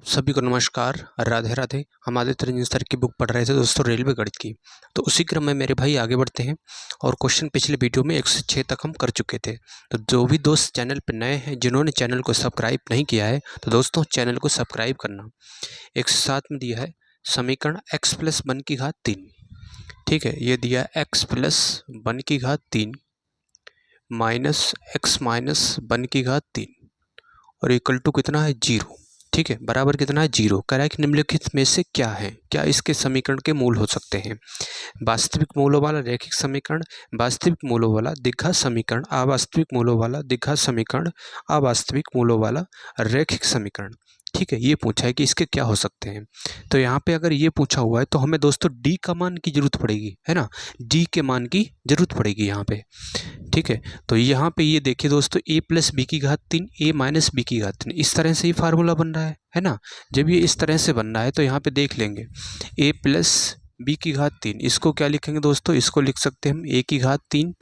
सभी को नमस्कार, राधे राधे। हम आदित्य रंजन सर की बुक पढ़ रहे थे दोस्तों, रेलवे गणित की। तो उसी क्रम में मेरे भाई आगे बढ़ते हैं और क्वेश्चन पिछले वीडियो में 1 से 6 तक हम कर चुके थे। तो जो भी दोस्त चैनल पर नए हैं, जिन्होंने चैनल को सब्सक्राइब नहीं किया है, तो दोस्तों चैनल को सब्सक्राइब करना। 107 में दिया है समीकरण x प्लस 1 की घात 3। ठीक है, ये दिया x प्लस 1 की घात 3 माइनस x माइनस 1 की घात 3 और इक्वल टू कितना है 0। ठीक है, बराबर कितना है 0। कह रहा है कि निम्नलिखित में से क्या है, क्या इसके समीकरण के मूल हो सकते हैं। वास्तविक मूलों वाला रैखिक समीकरण, वास्तविक मूलों वाला द्विघात समीकरण, अवास्तविक मूलों वाला द्विघात समीकरण, अवास्तविक मूलों वाला रैखिक समीकरण। ठीक है, ये पूछा है कि इसके क्या हो सकते हैं। तो यहाँ पे अगर ये पूछा हुआ है तो हमें दोस्तों डी का मान की जरूरत पड़ेगी, है ना। डी के मान की जरूरत पड़ेगी यहाँ पे। ठीक है, तो यहाँ पे ये देखिए दोस्तों, a प्लस बी की घात 3 a माइनस बी की घात 3, इस तरह से ये फार्मूला बन रहा है ना। जब ये इस तरह से बन रहा है तो यहाँ पे देख लेंगे a प्लस बी की घात 3, इसको क्या लिखेंगे दोस्तों, इसको लिख सकते हैं हम a की घात 3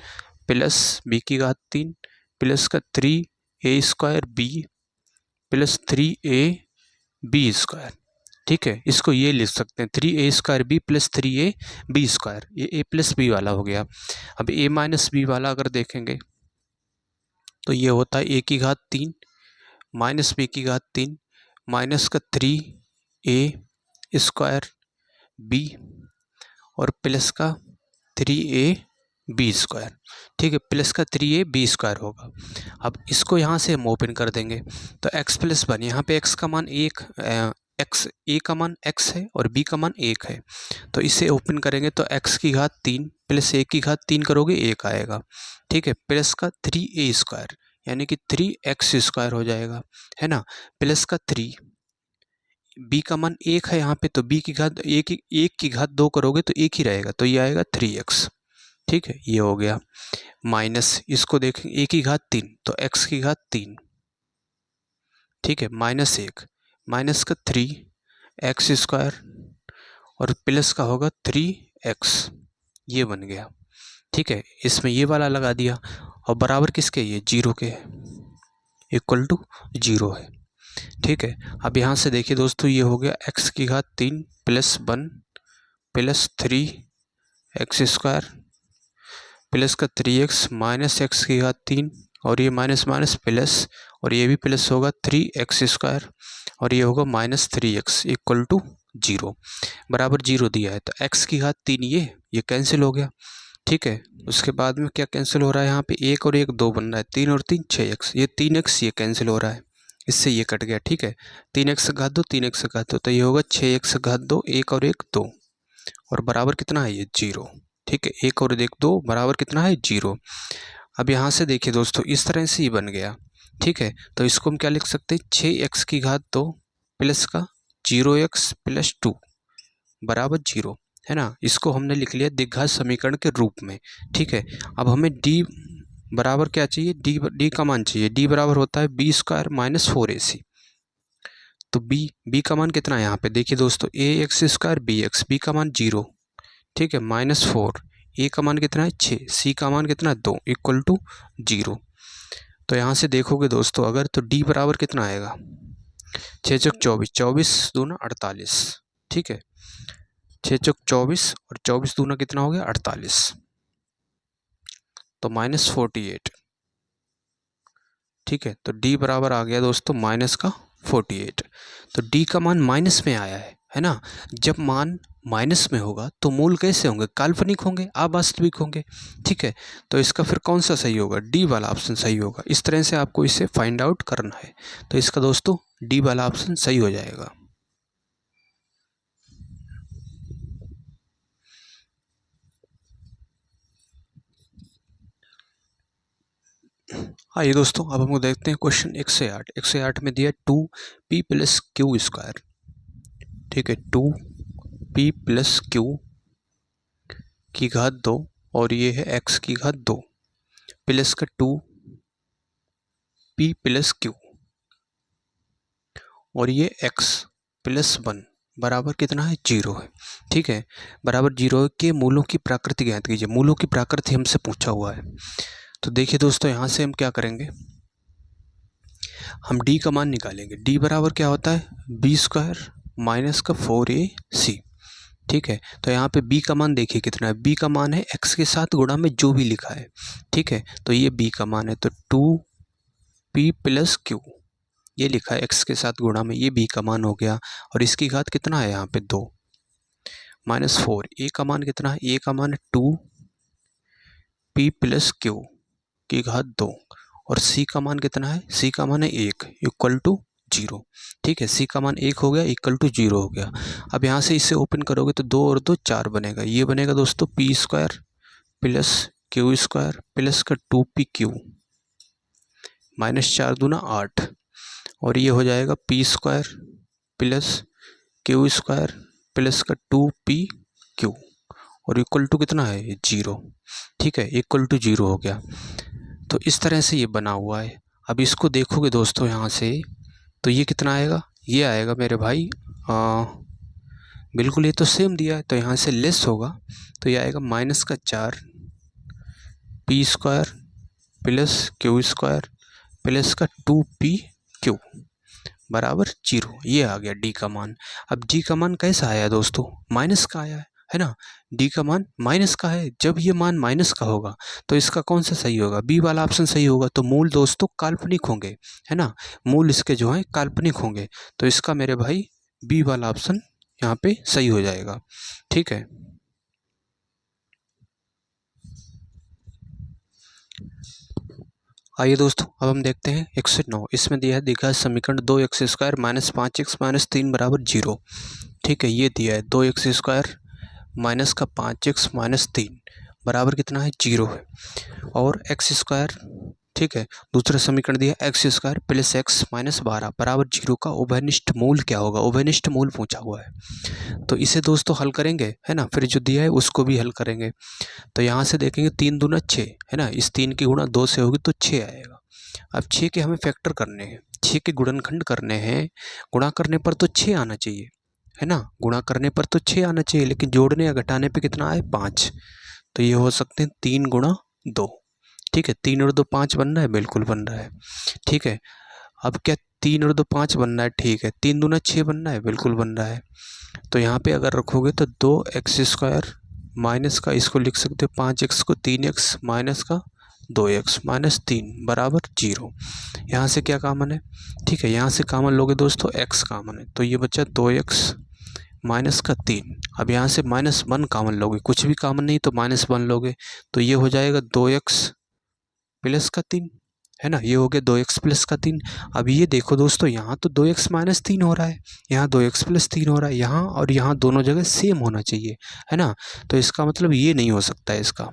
प्लस बी की घात 3 प्लस का 3a square B plus 3a B square. ठीक है, इसको ये लिख सकते हैं 3a square B plus 3a B square, ये a प्लस बी वाला हो गया। अब a माइनस बी वाला अगर देखेंगे तो ये होता है a की घात 3 माइनस बी की घात 3 माइनस का 3a स्क्वायर बी और प्लस का 3a बी स्क्वायर। ठीक है, प्लस का 3a बी स्क्वायर होगा। अब इसको यहाँ से हम ओपन कर देंगे तो x प्लस 1, यहाँ पे x का मान x a का मान x है और b का मान 1 है, तो इसे ओपन करेंगे तो x की घात 3 प्लस a की घात 3 करोगे 1 आएगा। ठीक है, प्लस का 3a स्क्वायर यानी कि 3x स्क्वायर हो जाएगा, है ना। प्लस का 3 b का मान 1 है यहाँ पे, तो b की घात 1 की घात 2 करोगे तो 1 ही रहेगा, तो ये आएगा 3x। ठीक है, ये हो गया। माइनस इसको देखेंगे a की घात 3 तो x की घात 3। ठीक है, माइनस 1 माइनस का 3x स्क्वायर और प्लस का होगा 3x, ये बन गया। ठीक है, इसमें ये वाला लगा दिया और बराबर किसके, ये 0 के, इक्वल टू 0 है। ठीक है, अब यहाँ से देखिए दोस्तों, ये हो गया x की घात 3 plus 1 plus 3x square plus का 3x माइनस x की घात 3 और ये माइनस माइनस प्लस और ये भी प्लस होगा 3x स्क्वायर और ये होगा माइनस 3x इक्वल टू 0, बराबर 0 दिया है। तो x की घात 3 ये कैंसिल हो गया। ठीक है, उसके बाद में क्या कैंसिल हो रहा है, यहाँ पे 1 और 1 2 बन रहा है, 3 और 3 6x, ये 3x ये कैंसिल हो रहा है, इससे ये कट गया। ठीक है, 3x घात 2 3x घात 2, तो ये होगा 6x घात 2, 1 और 1 2 और बराबर कितना है ये 0। ठीक है, 1 और 1 2 बराबर कितना है 0। अब यहाँ से देखिए दोस्तों, इस तरह से ही बन गया। ठीक है, तो इसको हम क्या लिख सकते हैं, 6x की घात 2 प्लस का 0x प्लस 2 बराबर 0, है ना। इसको हमने लिख लिया द्विघात समीकरण के रूप में। ठीक है, अब हमें d बराबर क्या चाहिए, d का मान चाहिए। d बराबर होता है बी स्क्वायर माइनस 4ac। तो b का मान कितना है यहाँ पे, देखिए दोस्तों, ax स्क्वायर b का मान 0। ठीक है, माइनस 4, a का मान कितना है 6, c का मान कितना है 2 इक्वल टू 0। तो यहाँ से देखोगे दोस्तों अगर, तो d बराबर कितना आएगा, 6 चौक 24, 24 दूना 48। ठीक है, 6 चौक 24 और 24 दूना कितना हो गया 48, तो माइनस 48। ठीक है, तो d बराबर आ गया दोस्तों माइनस का 48। तो d का मान माइनस में आया है ना। जब मान माइनस में होगा तो मूल कैसे होंगे, काल्पनिक होंगे, अवास्तविक होंगे। ठीक है, तो इसका फिर कौन सा सही होगा, डी वाला ऑप्शन सही होगा। इस तरह से आपको इसे फाइंड आउट करना है, तो इसका दोस्तों डी वाला ऑप्शन सही हो जाएगा। आइए दोस्तों, अब हम देखते हैं क्वेश्चन 108। 108 में दिया 2p प्लस क्यू स्क्वायर। ठीक है, 2p प्लस क्यू की घात 2 और ये है x की घात 2 प्लस का 2p प्लस क्यू और ये x प्लस 1 बराबर कितना है 0 है। ठीक है, बराबर 0 के मूलों की प्रकृति ज्ञात कीजिए। मूलों की प्रकृति हमसे पूछा हुआ है। तो देखिए दोस्तों, यहाँ से हम क्या करेंगे, हम डी का मान निकालेंगे। डी बराबर क्या होता है, बी स्क्वायर माइनस का 4ac। ठीक है, तो यहाँ पे b का मान देखिए कितना है, b का मान है x के साथ गुणा में जो भी लिखा है। ठीक है, तो ये b का मान है, तो 2p प्लस q, ये लिखा है x के साथ गुणा में, ये b का मान हो गया। और इसकी घात कितना है यहाँ पे 2 माइनस 4, a का मान कितना है, a का मान है 2p प्लस q की घात 2। और c का मान कितना है, c का मान है 1 इक्वल टू 0। ठीक है, c का मान 1 हो गया इक्वल टू 0 हो गया। अब यहाँ से इसे ओपन करोगे तो 2 और 2 4 बनेगा, ये बनेगा दोस्तों p square plus q square plus का 2pq माइनस 4 दूना 8। और ये हो जाएगा p square plus q square plus का 2pq और इक्वल टू कितना है 0। ठीक है, इक्वल टू 0 हो गया। तो इस तरह से ये बना हुआ है। अब इसको देखोगे दोस्तों यहाँ से, तो ये कितना आएगा, ये आएगा मेरे भाई बिल्कुल ये तो सेम दिया है, तो यहाँ से लेस होगा, तो ये आएगा माइनस का 4 p square plus q square plus का 2pq बराबर 0। ये आ गया डी का मान। अब डी का मान कैसा आया दोस्तों, माइनस का आया है ना, डी का मान माइनस का है। जब ये मान माइनस का होगा तो इसका कौन सा सही होगा, बी वाला ऑप्शन सही होगा। तो मूल दोस्तों काल्पनिक होंगे, है ना, मूल इसके जो है काल्पनिक होंगे। तो इसका मेरे भाई बी वाला ऑप्शन यहाँ पे सही हो जाएगा। ठीक है, आइए दोस्तों अब हम देखते हैं 109। इसमें दिया है, दिखा है समीकरण 2x square minus 5x minus 3 बराबर 0। ठीक है, ये दिया है 2x स्क्वायर माइनस का 5x माइनस 3 बराबर कितना है 0 है। और एक्स स्क्वायर, ठीक है, दूसरा समीकरण दिया x square plus x minus 12 बराबर 0 का उभयनिष्ठ मूल क्या होगा, उभयनिष्ठ मूल पूछा हुआ है। तो इसे दोस्तों हल करेंगे, है ना, फिर जो दिया है उसको भी हल करेंगे। तो यहाँ से देखेंगे 3 दूना 6, है ना, इस 3 की गुणा 2 से होगी तो 6 आएगा। अब 6 के हमें फैक्टर करने हैं, 6 के गुणनखंड करने हैं, गुणा करने पर तो 6 आना चाहिए, है ना, गुणा करने पर तो 6 आना चाहिए, लेकिन जोड़ने या घटाने पे कितना आए 5। तो ये हो सकते हैं 3 गुणा 2। ठीक है, 3 और 2 5 बन रहा है, बिल्कुल बन रहा है। ठीक है, अब क्या 3 और 2 5 बन रहा है, ठीक है, 3 दूना 6 बन रहा है, बिल्कुल बन रहा है। तो यहाँ पे अगर रखोगे तो 2x स्क्वायर माइनस का, इसको लिख सकते हो 5x को 3x माइनस का 2x माइनस 3 बराबर 0। यहाँ से क्या कॉमन है, ठीक है, यहाँ से कॉमन लोगे दोस्तों x कॉमन है, तो ये बचा 2x माइनस का 3। अब यहाँ से -1 कॉमन लोगे, कुछ भी कॉमन नहीं तो -1 लोगे, तो ये हो जाएगा 2x प्लस का 3, है ना, ये हो गया 2x प्लस का 3। अब ये देखो दोस्तों, यहाँ तो 2x माइनस 3 हो रहा है, यहाँ 2x प्लस 3 हो रहा है, यहाँ और यहाँ दोनों जगह सेम होना चाहिए, है ना। तो इसका मतलब ये नहीं हो सकता है इसका।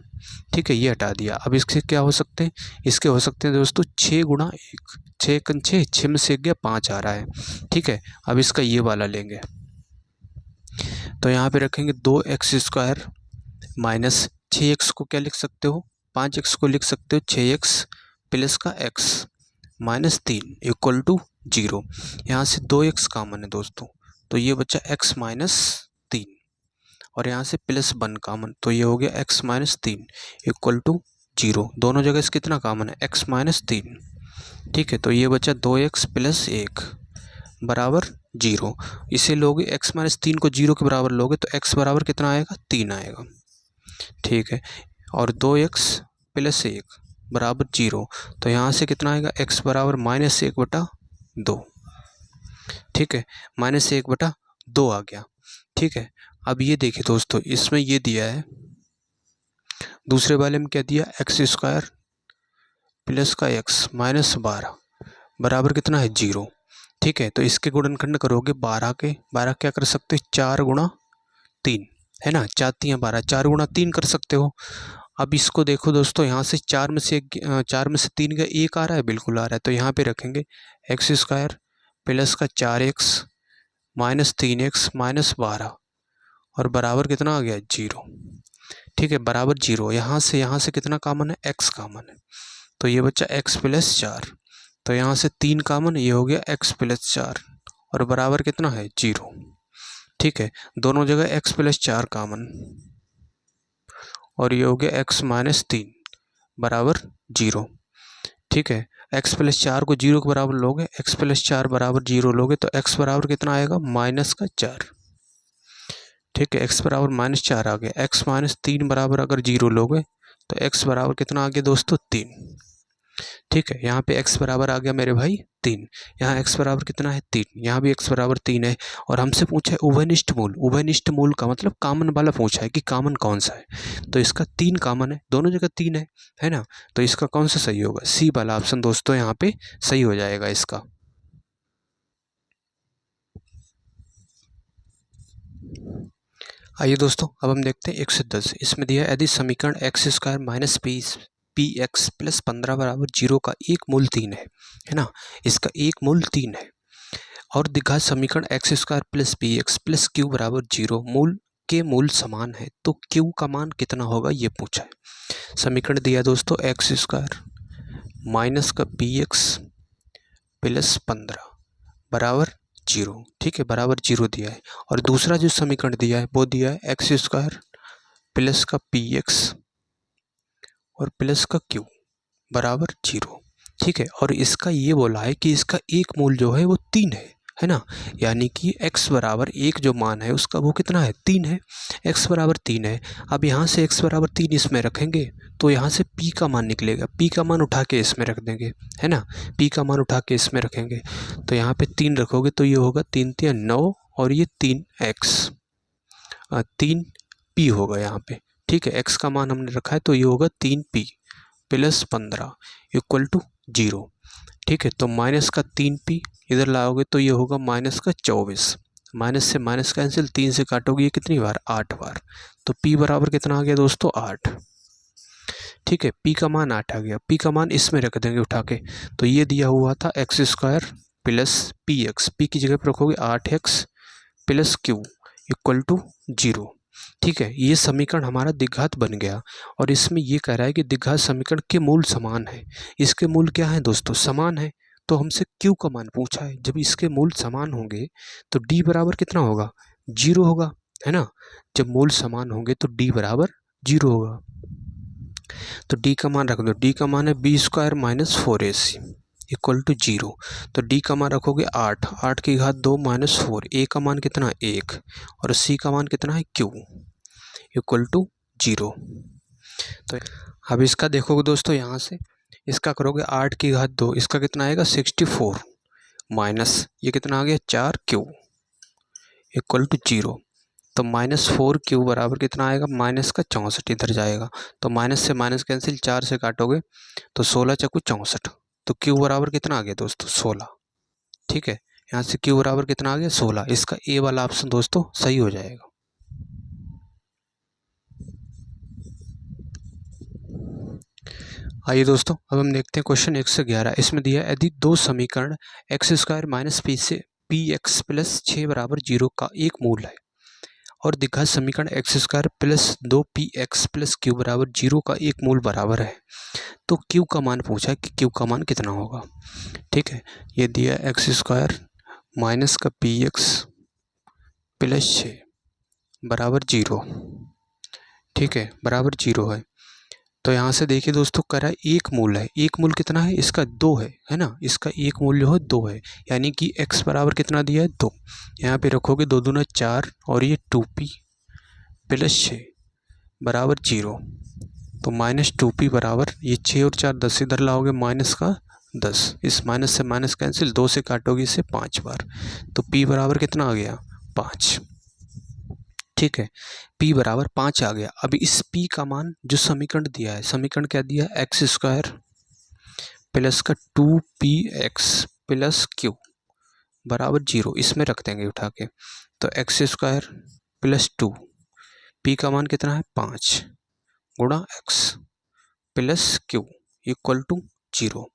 ठीक है, ये हटा दिया। अब इसके क्या हो सकते हैं, इसके हो सकते हैं दोस्तों 6 गुणा 1, 6 कन 6, 6 में से 1 गया 5 आ रहा है। ठीक है, अब इसका ये वाला लेंगे, तो यहाँ पे रखेंगे 2x स्क्वायर माइनस 6x को क्या लिख सकते हो, 5x को लिख सकते हो 6x प्लस का x माइनस 3 इक्वल टू 0। यहाँ से 2x कॉमन है दोस्तों, तो ये बचा x माइनस 3 और यहाँ से प्लस 1 कॉमन, तो ये हो गया x माइनस 3 इक्वल टू 0। दोनों जगह से कितना कॉमन है, x माइनस 3। ठीक है, तो ये बचा 2x प्लस 1 बराबर 0। इसे लोगे x माइनस 3 को 0 के बराबर लोगे तो x बराबर कितना आएगा, 3 आएगा। ठीक है, और 2x प्लस 1 बराबर 0, तो यहाँ से कितना आएगा, x बराबर -1/2। ठीक है, -1/2 आ गया। ठीक है, अब ये देखिए दोस्तों, इसमें ये दिया है, दूसरे वाले में क्या दिया, एक्स स्क्वायर प्लस का x माइनस 12 बराबर कितना है 0। ठीक है, तो इसके गुणनखंड करोगे 12 के, 12 क्या कर सकते हो 4 गुणा 3, है ना, 4 3 12, 4 गुणा 3 कर सकते हो। अब इसको देखो दोस्तों, यहाँ से 4 में से 3 का 1 आ रहा है, बिल्कुल आ रहा है, तो यहाँ पे रखेंगे एक्स स्क्वायर प्लस का 4x माइनस 3x माइनस 12 और बराबर कितना आ गया 0। ठीक है, बराबर 0। यहाँ से कितना कॉमन है, x कॉमन है, तो ये बच्चा x प्लस 4, तो यहाँ से 3 कॉमन, ये हो गया x प्लस 4 और बराबर कितना है 0। ठीक है, दोनों जगह x प्लस 4 कॉमन और ये हो गया x माइनस 3 बराबर 0। ठीक है, एक्स प्लस 4 को 0 के बराबर लोगे, एक्स प्लस 4 बराबर 0 लोगे तो एक्स बराबर कितना आएगा, -4। ठीक है, एक्स बराबर -4 आ गया। एक्स -3 बराबर अगर 0 लोगे तो एक्स बराबर कितना आ गया दोस्तों, 3। ठीक है, यहाँ पे एक्स बराबर आ गया मेरे भाई 3। यहाँ एक्स बराबर कितना है, 3। यहाँ भी एक्स बराबर 3 है। और हमसे पूछा है उभयनिष्ठ मूल। उभयनिष्ठ मूल का मतलब कॉमन वाला पूछा है कि कॉमन कौन सा है। तो इसका 3 कॉमन है, दोनों जगह 3 है ना। तो इसका कौन सा सही होगा, सी वाला ऑप्शन दोस्तों यहाँ पे सही हो जाएगा इसका। आइए दोस्तों, अब हम देखते हैं 110। इसमें दिया है यदि समीकरण x square minus P x plus 15 बराबर 0 का एक मूल 3 है ना। इसका एक मूल 3 है और दिखाए समीकरण x square plus P x plus Q बराबर 0 मूल के मूल समान है तो क्यू का मान कितना होगा, ये पूछा है। समीकरण दिया दोस्तों एक्स स्क्वायर माइनस का पी एक्स प्लस 15 बराबर 0। ठीक है, बराबर 0 दिया है। और दूसरा जो समीकरण दिया है वो दिया है एक्स स्क्वायर प्लस का पी एक्स और प्लस का क्यू बराबर 0। ठीक है, और इसका ये बोला है कि इसका एक मूल जो है वो 3 है ना। यानी कि x बराबर एक जो मान है उसका वो कितना है, 3 है। x बराबर 3 है। अब यहाँ से x बराबर 3 इसमें रखेंगे तो यहाँ से p का मान निकलेगा। p का मान उठा के इसमें रख देंगे, है ना। p का मान उठा के इसमें रखेंगे तो यहाँ पे 3 रखोगे तो ये होगा 3 3 9 और ये 3x 3p होगा यहाँ पे। ठीक है, x का मान हमने रखा है तो ये होगा 3p प्लस 15 इक्वल टू 0। ठीक है, तो माइनस का 3p इधर लाओगे तो ये होगा माइनस का 24। माइनस से माइनस कैंसिल, 3 से काटोगे ये कितनी बार, 8 बार। तो p बराबर कितना आ गया दोस्तों, 8। ठीक है, p का मान 8 आ गया। p का मान इसमें रख देंगे उठा के। तो ये दिया हुआ था x square plus P x, P की जगह पर रखोगे 8x plus Q equal to 0। ठीक है, ये समीकरण हमारा द्विघात बन गया। और इसमें ये कह रहा है कि द्विघात समीकरण के मूल समान है। इसके मूल क्या है दोस्तों, समान है। तो हमसे क्यू का मान पूछा है। जब इसके मूल समान होंगे तो डी बराबर कितना होगा, 0 होगा, है ना। जब मूल समान होंगे तो डी बराबर 0 होगा। तो डी का मान रख दो। डी का मान है B square minus 4ac equal to 0। तो डी का मान रखोगे 8, 8 की घात 2 माइनस 4। ए का मान कितना, 1। और सी का मान कितना है, क्यू इक्वल टू 0। तो अब इसका देखोगे दोस्तों, यहाँ से इसका करोगे 8 की घात 2, इसका कितना आएगा 64 माइनस ये कितना आ गया 4q इक्वल टू 0। तो -4q बराबर कितना आएगा, माइनस का 64 इधर जाएगा। तो माइनस से माइनस कैंसिल, 4 से काटोगे तो 16 चक्कू 64। तो q बराबर कितना आ गया दोस्तों, 16। ठीक है, यहाँ से q बराबर कितना आ गया, 16। इसका ए वाला ऑप्शन दोस्तों सही हो जाएगा। आइए दोस्तों, अब हम देखते हैं क्वेश्चन 111। इसमें दिया है यदि दो समीकरण x square minus P x plus 6 बराबर 0 का एक मूल है और दिखा समीकरण x square plus 2px plus Q बराबर 0 का एक मूल बराबर है तो क्यू का मान पूछा है कि क्यू का मान कितना होगा। ठीक है, ये दिया एक्स स्क्वायर माइनस का पी एक्स प्लस 6 बराबर 0। ठीक है, बराबर 0 है। तो यहाँ से देखिए दोस्तों, कह रहा है एक मूल है। एक मूल कितना है, इसका 2 है ना। इसका एक मूल जो है 2 है, यानी कि x बराबर कितना दिया है, 2। यहाँ पे रखोगे 2 दूना 4 और ये 2p प्लस 6 बराबर 0। तो -2p बराबर ये 6 और 4 10 इधर लाओगे माइनस का 10। इस माइनस से माइनस कैंसिल, 2 से काटोगे इसे 5 बार। तो p बराबर कितना आ गया, 5। ठीक है, p बराबर 5 आ गया। अब इस p का मान जो समीकरण दिया है, समीकरण क्या दिया है, एक्स स्क्वायर प्लस का 2px प्लस क्यू बराबर 0, इसमें रख देंगे उठा के। तो एक्स स्क्वायर प्लस 2, p का मान कितना है 5 गुणा x plus Q equal to 0।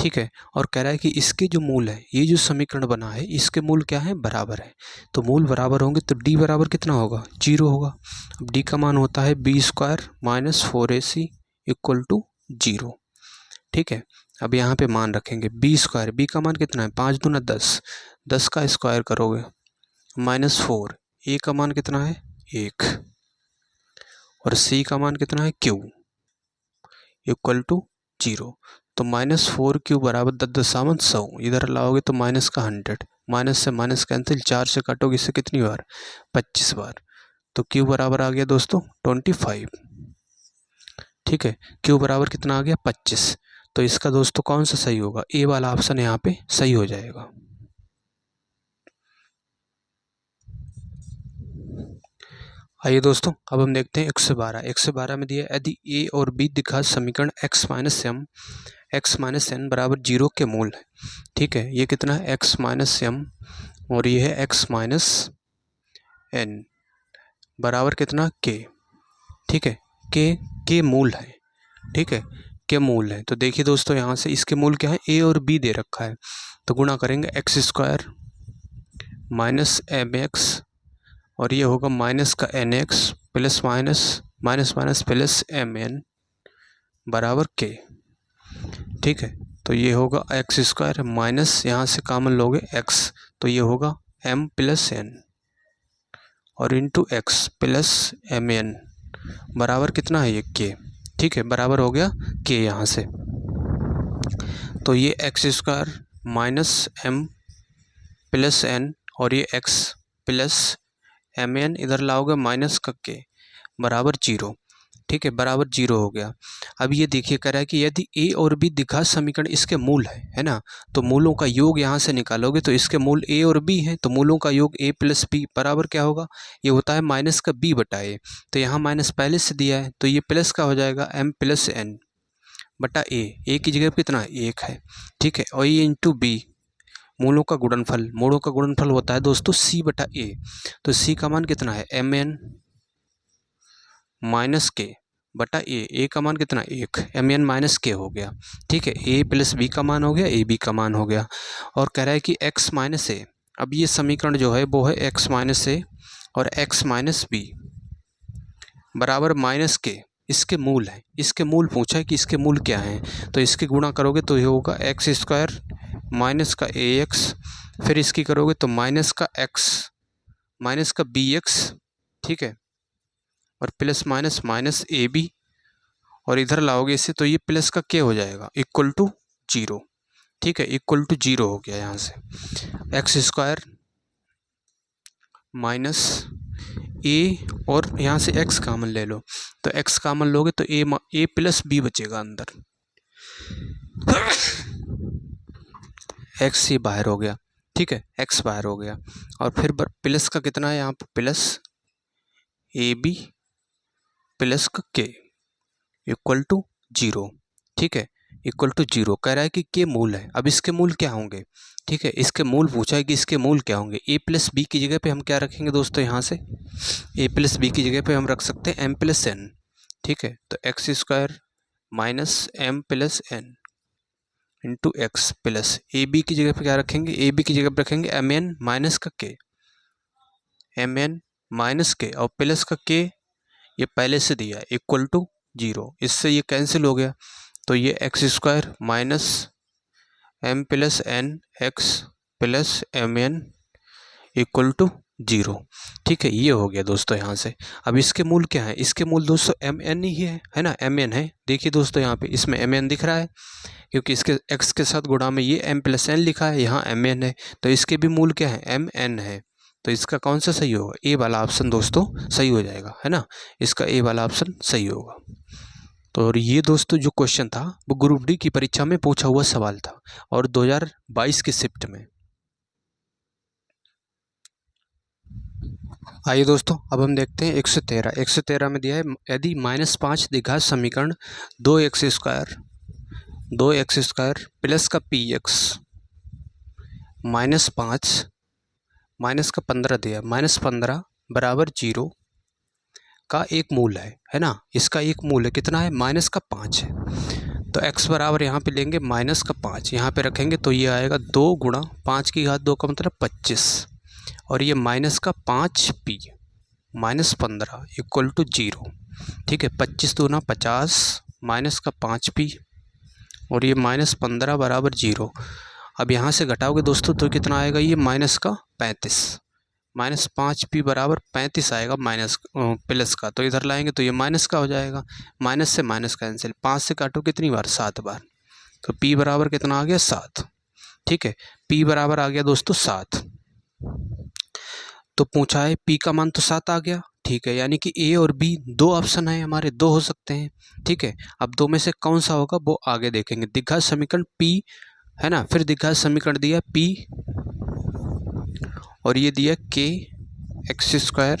ठीक है, और कह रहा है कि इसके जो मूल है, ये जो समीकरण बना है इसके मूल क्या है, बराबर है। तो मूल बराबर होंगे तो d बराबर कितना होगा, 0 होगा। अब d का मान होता है B square minus 4ac equal to 0। ठीक है, अब यहाँ पे मान रखेंगे बी स्क्वायर, बी का मान कितना है 5 दूना 10, 10 का स्क्वायर करोगे -4। ए का मान कितना है 1 और सी का मान कितना है q इक्वल टू 0। तो -4 क्यूब बराबर 10⁻100। इधर लाओगे तो माइनस का 100, माइनस से माइनस कैंसिल, 4 से काटोगे इससे कितनी बार, 25 बार। तो क्यू बराबर आ गया दोस्तों 25। ठीक है, क्यू बराबर कितना आ गया 25। तो इसका दोस्तों कौन सा सही होगा, ए वाला ऑप्शन यहाँ पे सही हो जाएगा। आइए दोस्तों अब हम देखते हैं 112 में दिया यदि ए और बी दिखा समीकरण x माइनस एन बराबर 0 के मूल है। ठीक है, ये कितना है x माइनस एम और ये है x माइनस एन बराबर कितना k। ठीक है, के मूल है। ठीक है, के मूल है। तो देखिए दोस्तों यहाँ से इसके मूल क्या है, ए और बी दे रखा है, तो गुणा करेंगे x² माइनस mx और ये होगा माइनस का nx plus minus minus minus plus mn बराबर k। ठीक है, तो ये होगा x² माइनस यहाँ से कॉमन लोगे x, तो ये होगा m प्लस n और इंटू x प्लस mn बराबर कितना है ये k। ठीक है, बराबर हो गया k यहाँ से। तो ये x² minus m plus n और ये x प्लस mn इधर लाओगे माइनस का k बराबर 0। ठीक है, बराबर 0 हो गया। अब ये देखिए कह रहा है कि यदि a और b दिखा समीकरण इसके मूल है ना, तो मूलों का योग यहाँ से निकालोगे तो इसके मूल a और b हैं, तो मूलों का योग a प्लस b बराबर क्या होगा, ये होता है माइनस का b बटा a। तो यहाँ माइनस पहले से दिया है तो ये प्लस का हो जाएगा m प्लस n बटा a की जगह पर कितना 1 है। ठीक है, और ये इंटू b मूलों का गुणनफल होता है दोस्तों c बटा a। तो c का मान कितना है mn माइनस के बटा ए का मान कितना 1, mn माइनस के हो गया। ठीक है, a प्लस बी का मान हो गया, ए बी का मान हो गया। और कह रहा है कि x माइनस ए, अब ये समीकरण जो है वो है x माइनस ए और x माइनस बी बराबर माइनस के, इसके मूल है। इसके मूल पूछा है कि इसके मूल क्या हैं, तो इसके गुणा करोगे तो ये होगा x² माइनस का ax, फिर इसकी करोगे तो माइनस का x माइनस का bx। ठीक है, और plus minus minus A B और इधर लाओगे इसे तो ये प्लस का के हो जाएगा इक्वल टू 0। ठीक है, इक्वल टू 0 हो गया यहाँ से। x² माइनस ए और यहाँ से x कॉमन ले लो, तो x कॉमन लोगे तो a प्लस बी बचेगा अंदर, x ये बाहर हो गया। ठीक है, x बाहर हो गया और फिर प्लस का कितना है यहाँ पर प्लस ए बी प्लस का के इक्वल टू 0। ठीक है, इक्वल टू 0 कह रहा है कि के मूल है। अब इसके मूल क्या होंगे, ठीक है, इसके मूल पूछा है कि इसके मूल क्या होंगे। a प्लस बी की जगह पे हम क्या रखेंगे दोस्तों, यहाँ से a प्लस बी की जगह पे हम रख सकते हैं m प्लस n। ठीक है, तो x² minus m plus n into X plus A B की जगह पे क्या रखेंगे, ए बी की जगह पे रखेंगे mn माइनस का k, mn माइनस के और प्लस का k ये पहले से दिया इक्वल टू 0। इससे ये कैंसिल हो गया तो ये x² minus m plus n x plus mn equal to 0। ठीक है, ये हो गया दोस्तों यहाँ से। अब इसके मूल क्या है, इसके मूल दोस्तों mn ही है ना, mn है। देखिए दोस्तों यहाँ पे इसमें mn दिख रहा है क्योंकि इसके x के साथ गुणा में ये m प्लस n लिखा है, यहाँ mn है, तो इसके भी मूल क्या है mn है। तो इसका कौन सा सही होगा, ए वाला ऑप्शन दोस्तों सही हो जाएगा, है ना, इसका ए वाला ऑप्शन सही होगा। तो और ये दोस्तों जो क्वेश्चन था वो ग्रुप डी की परीक्षा में पूछा हुआ सवाल था और 2022 की शिफ्ट में। आइए दोस्तों अब हम देखते हैं 113 में दिया है यदि -5 द्विघात समीकरण 2x² प्लस का px -5 माइनस का 15 दिया, -15 बराबर 0 का एक मूल है ना। इसका एक मूल है कितना है, -5 है। तो x बराबर यहाँ पे लेंगे -5, यहाँ पे रखेंगे तो ये आएगा 2 गुणा 5 की घात 2 का मतलब 25 और ये -5p -15 इक्वल टू 0। ठीक है, 25 दूना 50 माइनस का 5p और ये -15 बराबर 0। अब यहाँ से घटाओगे दोस्तों तो कितना आएगा, ये माइनस का 35 -5p बराबर 35 आएगा माइनस प्लस का, तो इधर लाएंगे तो ये माइनस का हो जाएगा, माइनस से माइनस कैंसिल, 5 से काटो कितनी बार 7 बार। तो P बराबर कितना आ गया 7। ठीक है, P बराबर आ गया दोस्तों 7। तो पूछा है P का मान तो 7 आ गया। ठीक है, यानी कि A और B दो ऑप्शन है हमारे, दो हो सकते हैं। ठीक है, अब दो में से कौन सा होगा वो आगे देखेंगे। द्विघात समीकरण P है ना, फिर द्विघात समीकरण दिया P और ये दिया K एक्स स्क्वायर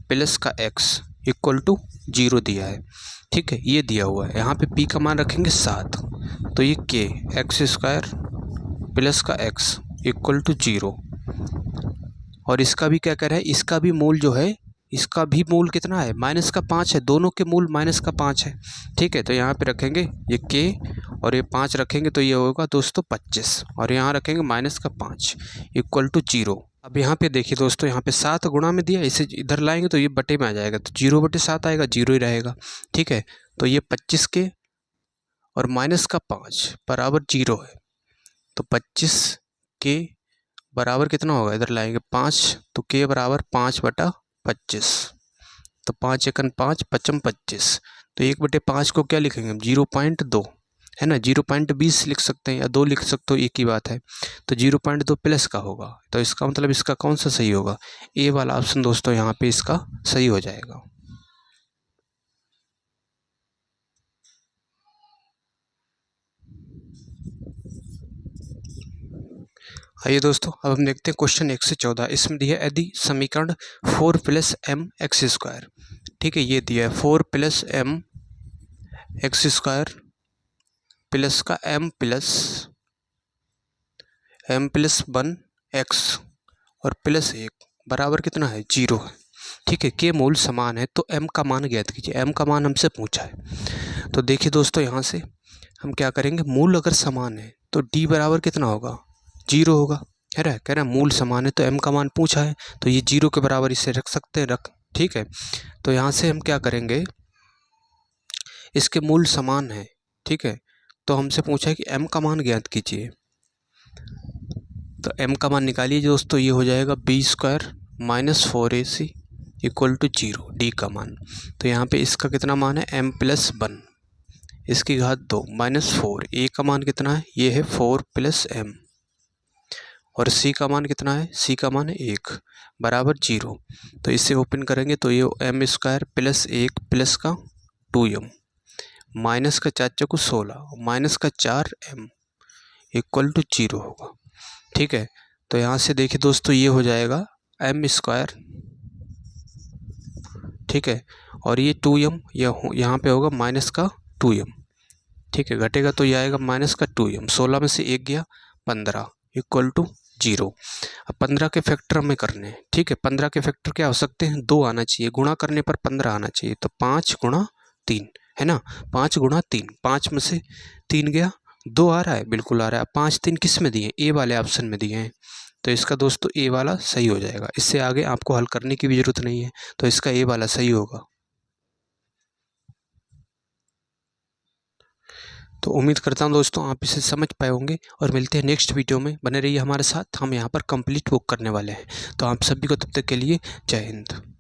प्लस का x इक्वल टू 0 दिया है। ठीक है, ये दिया हुआ है। यहाँ पे P का मान रखेंगे 7, तो ये K एक्स स्क्वायर प्लस का x इक्वल टू 0। और इसका भी क्या कह रहा है, इसका भी मूल जो है, इसका भी मूल कितना है, -5 है। दोनों के मूल -5 है। ठीक है, तो यहाँ पे रखेंगे ये K और ये 5 रखेंगे तो ये होगा दोस्तों 25, और यहाँ रखेंगे -5 इक्वल टू 0। अब यहाँ पे देखिए दोस्तों, यहाँ पे 7 गुणा में दिया, इसे इधर लाएंगे तो ये बटे में आ जाएगा, तो 0/7 आएगा, 0 ही रहेगा। ठीक है, तो ये 25 के और -5 बराबर 0 है, तो 25 के बराबर कितना होगा, इधर लाएंगे 5, तो K बराबर 5/25, तो 5 एकन 5 पचम 25, तो 1/5 को क्या लिखेंगे हम, 0.2 है ना, 0.20 लिख सकते हैं या 2 लिख सकते हो, एक ही बात है। तो 0.2 प्लस का होगा, तो इसका मतलब इसका कौन सा सही होगा, ए वाला ऑप्शन दोस्तों यहाँ पे इसका सही हो जाएगा। आइए दोस्तों, अब हम देखते हैं क्वेश्चन 1 से 14। इसमें दिया है यदि समीकरण 4 + mx², ठीक है, ये दिया है 4 + mx² प्लस का m + 1x और प्लस 1 बराबर कितना है, 0 है। ठीक है, के मूल समान है तो m का मान ज्ञात कीजिए। m का मान हमसे पूछा है, तो देखिए दोस्तों, यहाँ से हम क्या करेंगे, मूल अगर समान है तो d बराबर कितना होगा, 0 होगा। कह रहा है मूल समान है तो m का मान पूछा है, तो ये 0 के बराबर इसे रख सकते हैं, रख। ठीक है, तो यहाँ से हम क्या करेंगे, इसके मूल समान है। ठीक है, तो हमसे पूछा है कि m का मान ज्ञात कीजिए, तो m का मान निकालिए दोस्तों, ये हो जाएगा b² - 4ac equal to 0, d का मान। तो यहाँ पे इसका कितना मान है, m + 1 इसकी घात 2 -4, a का मान कितना है, ये है 4 + m, और c का मान कितना है, c का मान है 1 बराबर 0। तो इसे ओपन करेंगे तो ये m² + 1 प्लस का 2m माइनस का 4 × 16 माइनस का 4m इक्वल टू 0 होगा। ठीक है, तो यहाँ से देखिए दोस्तों, ये हो जाएगा m², ठीक है, और ये 2m यहाँ पे होगा माइनस का 2m। ठीक है, घटेगा तो ये आएगा माइनस का 2m, 16 में से 1 गया 15 इक्वल टू 0। अब 15 के फैक्टर हमें करने हैं। ठीक है, 15 के फैक्टर क्या हो सकते हैं, 2 आना चाहिए, गुणा करने पर 15 आना चाहिए, तो 5 × 3 है ना, 5 × 3, 5 में से 3 गया, 2 आ रहा है, बिल्कुल आ रहा है। 5 3 किस में दिए, ए वाले ऑप्शन में दिए हैं, तो इसका दोस्तों ए वाला सही हो जाएगा। इससे आगे आपको हल करने की भी ज़रूरत नहीं है, तो इसका ए वाला सही होगा। तो उम्मीद करता हूँ दोस्तों आप इसे समझ पाए होंगे, और मिलते हैं नेक्स्ट वीडियो में। बने रहिए हमारे साथ, हम यहाँ पर कंप्लीट बुक करने वाले हैं। तो आप सभी को तब तक के लिए जय हिंद।